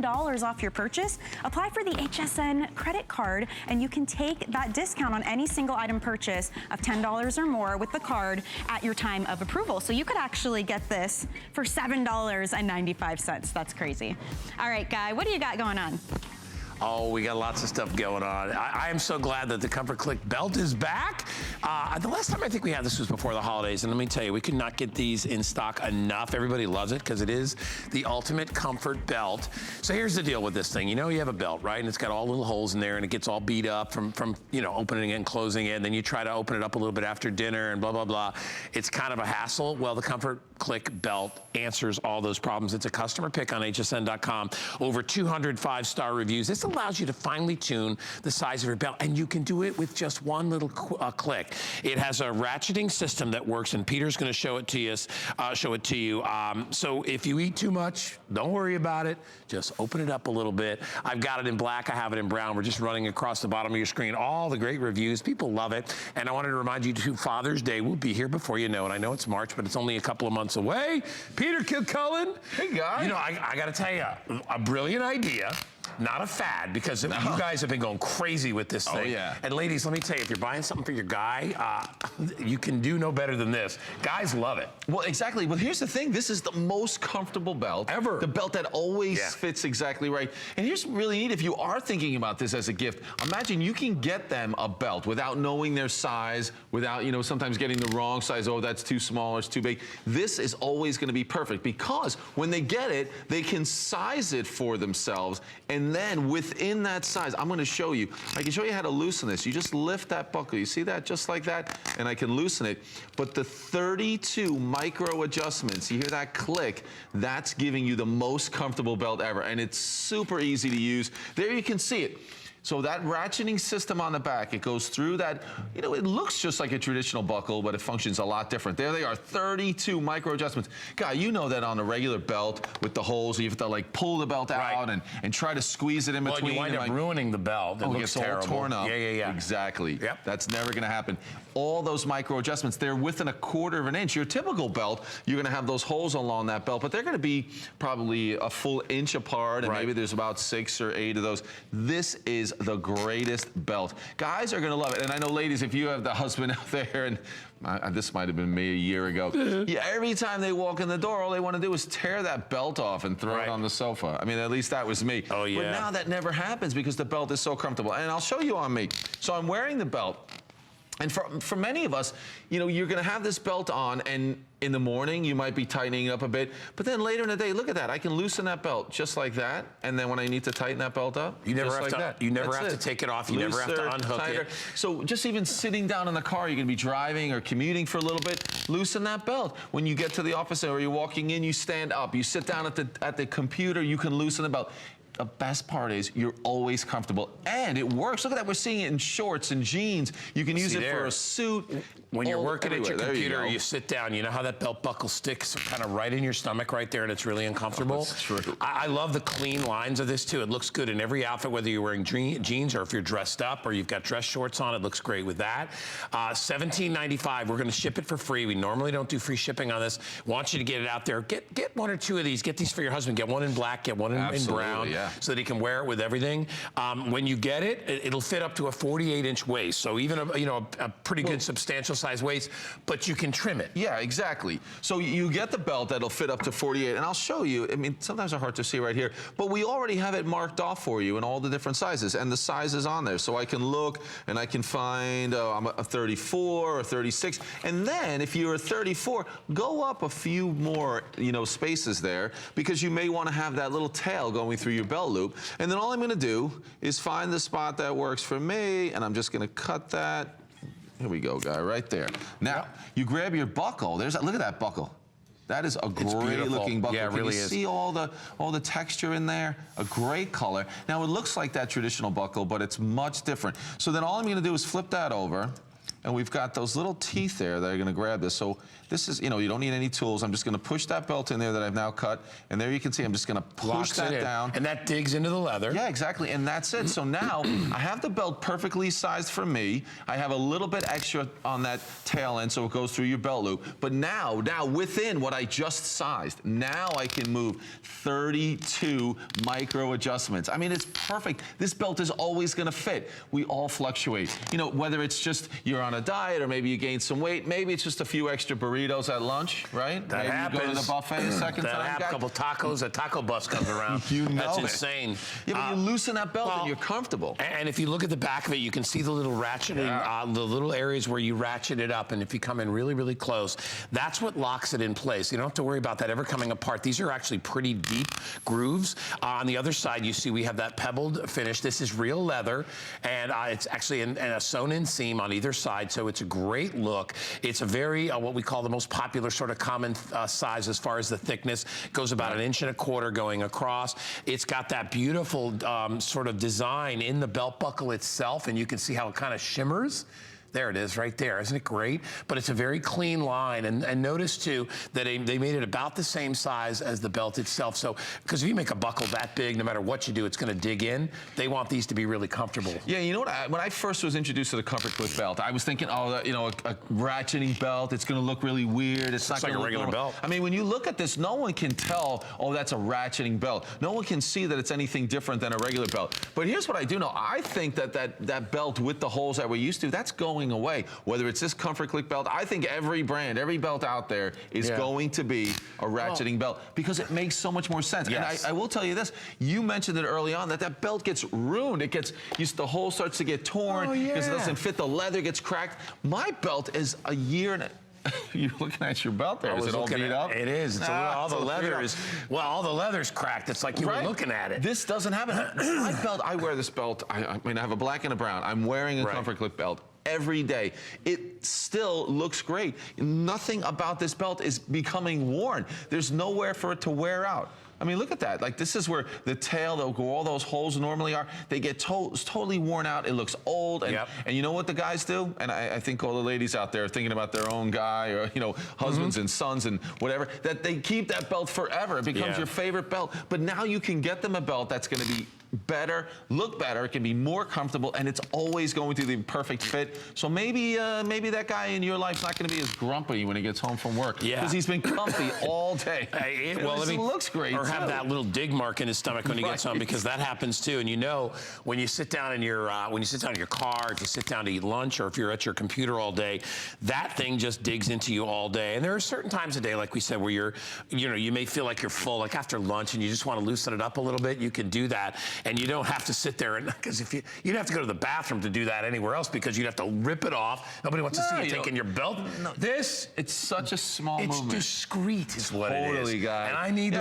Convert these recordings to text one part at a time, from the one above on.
dollars off your purchase, apply for the HSN credit card and you can take that discount on any single item purchase of $10 or more with the card at your time of approval. So you could actually get this for $7.95. That's crazy. All right, Guy, what do you got going on? Oh, we got lots of stuff going on. I am so glad that the Comfort Click belt is back. The last time I think we had this was before the holidays, and let me tell you, we could not get these in stock enough. Everybody loves it because it is the ultimate comfort belt. So here's the deal with this thing. You know you have a belt, right? And it's got all little holes in there, and it gets all beat up from you know, opening it and closing it, and then you try to open it up a little bit after dinner and blah, blah, blah. It's kind of a hassle. Well, the Comfort Click belt answers all those problems. It's a customer pick on hsn.com. Over 200 5-star reviews. This allows you to finely tune the size of your belt, and you can do it with just one little click. It has a ratcheting system that works, and Peter's going to show it to you. So if you eat too much, don't worry about it. Just open it up a little bit. I've got it in black. I have it in brown. We're just running across the bottom of your screen. All the great reviews. People love it. And I wanted to remind you too, Father's Day will be here before you know it. I know it's March, but it's only a couple of months away. Peter Kilcullen. Hey, guys. You know, I got to tell you, a brilliant idea. Not a fad, because you guys have been going crazy with this thing. Oh, yeah. And ladies, let me tell you, if you're buying something for your guy, you can do no better than this. Guys love it. Well, exactly. Well, here's the thing. This is the most comfortable belt ever. The belt that always fits exactly right. And here's really neat. If you are thinking about this as a gift, imagine you can get them a belt without knowing their size, without, you know, sometimes getting the wrong size. Oh, that's too small or it's too big. This is always going to be perfect, because when they get it, they can size it for themselves. And then within that size, I'm going to show you. I can show you how to loosen this. You just lift that buckle. You see that? Just like that. And I can loosen it. But the 32 micro adjustments, you hear that click, that's giving you the most comfortable belt ever. And it's super easy to use. There you can see it. So that ratcheting system on the back, it goes through that, you know, it looks just like a traditional buckle, but it functions a lot different. There they are, 32 micro adjustments. Guy, you know that on a regular belt with the holes, you have to like pull the belt out and try to squeeze it in between. Well, you wind up ruining the belt. It looks terrible. All torn up. Yeah. Exactly. Yep. That's never gonna happen. All those micro adjustments, they're within a quarter of an inch. Your typical belt, you're gonna have those holes along that belt, but they're gonna be probably a full inch apart, and maybe there's about 6 or 8 of those. This is the greatest belt. Guys are gonna love it. And I know, ladies, if you have the husband out there, and this might have been me a year ago, every time they walk in the door, all they wanna do is tear that belt off and throw it on the sofa. I mean, at least that was me. Oh, yeah. But now that never happens because the belt is so comfortable. And I'll show you on me. So I'm wearing the belt. And for many of us, you know, you're gonna have this belt on, and in the morning, you might be tightening it up a bit, but then later in the day, look at that. I can loosen that belt just like that, and then when I need to tighten that belt up, you never just have like to. You never have to take it off. You never have to unhook it. So just even sitting down in the car, you're gonna be driving or commuting for a little bit, loosen that belt. When you get to the office or you're walking in, you stand up. You sit down at the computer, you can loosen the belt. The best part is you're always comfortable, and it works. Look at that, we're seeing it in shorts and jeans. You can use it for a suit. When you're working at your computer, you sit down, you know how that belt buckle sticks kind of right in your stomach right there, and it's really uncomfortable? That's true. I love the clean lines of this too. It looks good in every outfit, whether you're wearing jeans or if you're dressed up or you've got dress shorts on, it looks great with that. $17.95, we're gonna ship it for free. We normally don't do free shipping on this. Want you to get it out there. Get 1 or 2 of these. Get these for your husband. Get one in black, get one in brown, so that he can wear it with everything. When you get it, it'll fit up to a 48-inch waist. So even a pretty good substantial size waist, but you can trim it. Yeah, exactly. So you get the belt that'll fit up to 48, and I'll show you. I mean, sometimes they're hard to see right here, but we already have it marked off for you in all the different sizes, and the size is on there. So I can look and I can find, I'm a 34 or 36, and then if you're a 34, go up a few more, you know, spaces there, because you may want to have that little tail going through your belt loop. And then all I'm gonna do is find the spot that works for me, and I'm just gonna cut that. Here we go, Guy, right there. Now, you grab your buckle. Look at that buckle. That is a great looking buckle. Yeah, it really is. Can you see all the texture in there? A great color. Now, it looks like that traditional buckle, but it's much different. So then all I'm gonna do is flip that over, and we've got those little teeth there that are gonna grab this. So this is, you don't need any tools. I'm just gonna push that belt in there that I've now cut, and there you can see I'm just gonna push that down. And that digs into the leather. Yeah, exactly, and that's it. So now I have the belt perfectly sized for me. I have a little bit extra on that tail end so it goes through your belt loop. But now within what I just sized, now I can move 32 micro adjustments. I mean, it's perfect. This belt is always gonna fit. We all fluctuate. Whether it's just you're on a diet or maybe you gained some weight, maybe it's just a few extra burritos at lunch, right? That maybe happens. You go to the buffet a second time. That a couple tacos, a taco bus comes around. That's insane. Yeah, but you loosen that belt and you're comfortable. And if you look at the back of it, you can see the little ratcheting, the little areas where you ratchet it up. And if you come in really, really close, that's what locks it in place. You don't have to worry about that ever coming apart. These are actually pretty deep grooves. On the other side, you see we have that pebbled finish. This is real leather, and it's actually in a sewn-in seam on either side, so it's a great look. It's a very, what we call the most popular sort of common size as far as the thickness. It goes about 1.25 inches going across. It's got that beautiful sort of design in the belt buckle itself, and you can see how it kind of shimmers. There it is right there. Isn't it great? But it's a very clean line. And notice, too, that they made it about the same size as the belt itself. So, because if you make a buckle that big, no matter what you do, it's going to dig in. They want these to be really comfortable. Yeah, you know what? When I first was introduced to the Comfort Click belt, I was thinking, oh, a ratcheting belt, it's going to look really weird. It's not like a regular belt. I mean, when you look at this, no one can tell, oh, that's a ratcheting belt. No one can see that it's anything different than a regular belt. But here's what I do know. I think that belt with the holes that we're used to, that's going away. Whether it's this Comfort Click belt, I think every brand, every belt out there is going to be a ratcheting belt because it makes so much more sense. Yes. And I will tell you this, you mentioned it early on that belt gets ruined. It gets, the hole starts to get torn because it doesn't fit, the leather gets cracked. My belt is a year and you're looking at your belt there. Is it all beat up? It is. It's all the leather is, all the leather's cracked. It's like you were looking at it. This doesn't happen. My belt, I wear this belt, I mean, I have a black and a brown. I'm wearing a Comfort Click belt every day. It still looks great. Nothing about this belt is becoming worn. There's nowhere for it to wear out. I mean, look at that. Like, this is where the tail, where all those holes normally are, they get totally worn out. It looks old. And, and you know what the guys do? And I think all the ladies out there are thinking about their own guy or, husbands and sons and whatever, that they keep that belt forever. It becomes your favorite belt. But now you can get them a belt that's going to be better, look better, it can be more comfortable, and it's always going to be the perfect fit. So maybe that guy in your life's not going to be as grumpy when he gets home from work because he's been comfy all day. It looks great. Or have that little dig mark in his stomach when he gets home, because that happens too. And when you sit down in your car, if you sit down to eat lunch, or if you're at your computer all day, that thing just digs into you all day. And there are certain times a day, like we said, where you may feel like you're full, like after lunch, and you just want to loosen it up a little bit. You can do that. And you don't have to sit there, and because if you'd have to go to the bathroom to do that anywhere else, because you'd have to rip it off. Nobody wants to see you taking your belt. No, it's such a small movement. It's discreet, is what it is. Totally, guys. And I need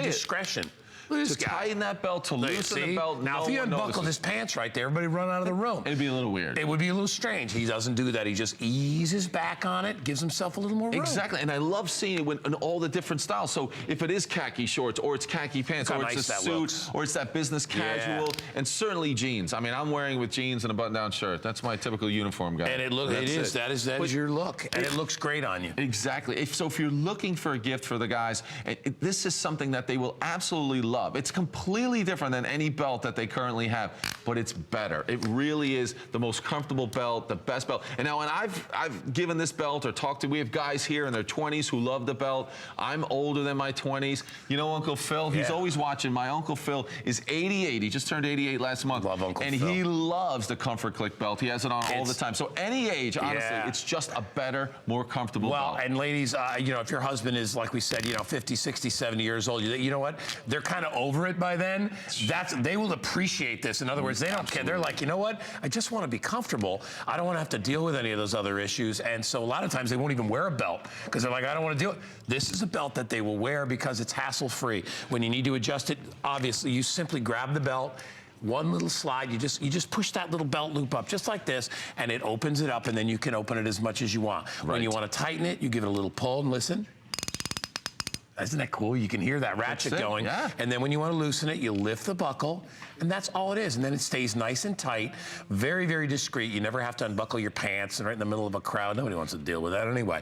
discretion. To tighten that belt, to loosen the belt. Now, if he unbuckled his pants right there, everybody run out of the room. It'd be a little weird. It would be a little strange. He doesn't do that. He just eases back on it, gives himself a little more room. Exactly, and I love seeing it in all the different styles. So if it is khaki shorts, or it's khaki pants, or it's a suit, or it's that business casual, and certainly jeans. I mean, I'm wearing with jeans and a button-down shirt. That's my typical uniform guy. And that is your look, and it looks great on you. Exactly. So if you're looking for a gift for the guys, this is something that they will absolutely love. It's completely different than any belt that they currently have, but it's better. It really is the most comfortable belt, the best belt. And now, when I've given this belt or talked to, we have guys here in their 20s who love the belt. I'm older than my 20s. You know Uncle Phil? He's always watching. My Uncle Phil is 88. He just turned 88 last month. Love Uncle Phil. And he loves the Comfort Click belt. He has it on all the time. So any age, honestly, it's just a better, more comfortable belt. And ladies, if your husband is, like we said, 50, 60, 70 years old, you know what? They're kind of over it by then. They will appreciate this. In other words, they don't care. They're like, you know what? I just want to be comfortable. I don't want to have to deal with any of those other issues. And so a lot of times they won't even wear a belt because they're like, I don't want to deal. This is a belt that they will wear because it's hassle-free. When you need to adjust it, obviously, you simply grab the belt. One little slide, you just push that little belt loop up just like this, and it opens it up, and then you can open it as much as you want. When you want to tighten it, you give it a little pull, and listen. Isn't that cool? You can hear that ratchet going. Yeah. And then when you want to loosen it, you lift the buckle, and that's all it is. And then it stays nice and tight, very, very discreet. You never have to unbuckle your pants right in the middle of a crowd. Nobody wants to deal with that anyway.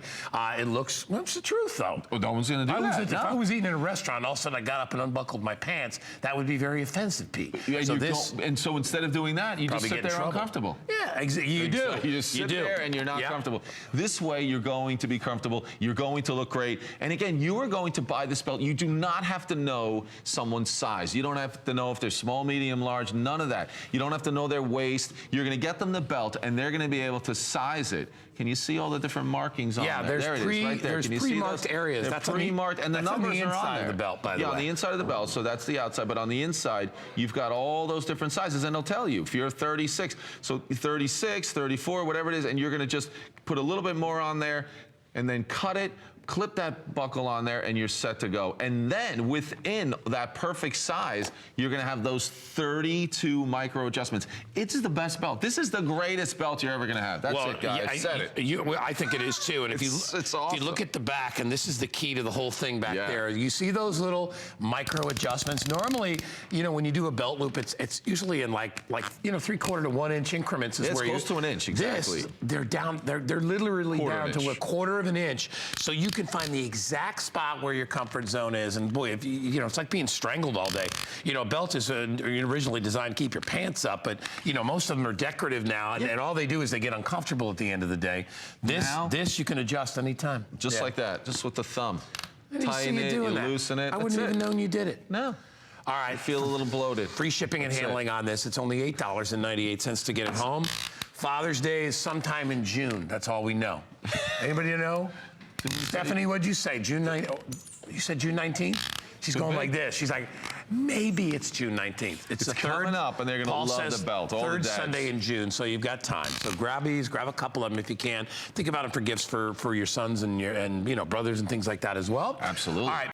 It looks, well, it's the truth, though. Well, no one's going to do that. If I was eating in a restaurant, all of a sudden I got up and unbuckled my pants, that would be very offensive, Pete. Yeah, and so instead of doing that, you just sit there uncomfortable. Yeah, you do. You just sit there and you're not comfortable. This way, you're going to be comfortable. You're going to look great. And again, you are going to buy this belt. You do not have to know someone's size. You don't have to know if they're small, medium, large, none of that. You don't have to know their waist. You're going to get them the belt, and they're going to be able to size it. Can you see all the different markings on there? There's there it is, right there. There's pre-marked areas. They're pre-marked, and the numbers are on there. Of the belt, by the way. Yeah, on the inside of the belt, so that's the outside. But on the inside, you've got all those different sizes, and they'll tell you if you're 36, so 36, 34, whatever it is, and you're going to just put a little bit more on there, and then cut it, clip that buckle on there, and you're set to go. And then within that perfect size, you're going to have those 32 micro adjustments. It's the best belt. This is the greatest belt you're ever going to have. That's it, guys. I said it. I think it is too. And it's awesome. If you look at the back, and this is the key to the whole thing back there, you see those little micro adjustments. Normally, you know, when you do a belt loop, it's usually in like 3/4 to 1 inch increments. Is where close to an inch, exactly. They're down. They're literally down to 1/4 of an inch. So you can find the exact spot where your comfort zone is. And boy, if you know, it's like being strangled all day. You know, a belt is originally designed to keep your pants up, but you know, most of them are decorative now, and all they do is they get uncomfortable at the end of the day. This you can adjust anytime. Just like that, just with the thumb. Tighten it, you loosen it. I wouldn't even known you did it. No. All right. I feel a little bloated. Free shipping and handling on this. It's only $8.98 to get it home. Father's Day is sometime in June. That's all we know. Anybody know? Stephanie, what'd you say? June 9th? You said June 19th? She's going like this. She's like, maybe it's June 19th. It's the coming up, and they're going to love the belt. Third Sunday in June, so you've got time. So grab these, grab a couple of them if you can. Think about them for gifts for your sons and your brothers and things like that as well. Absolutely. All right.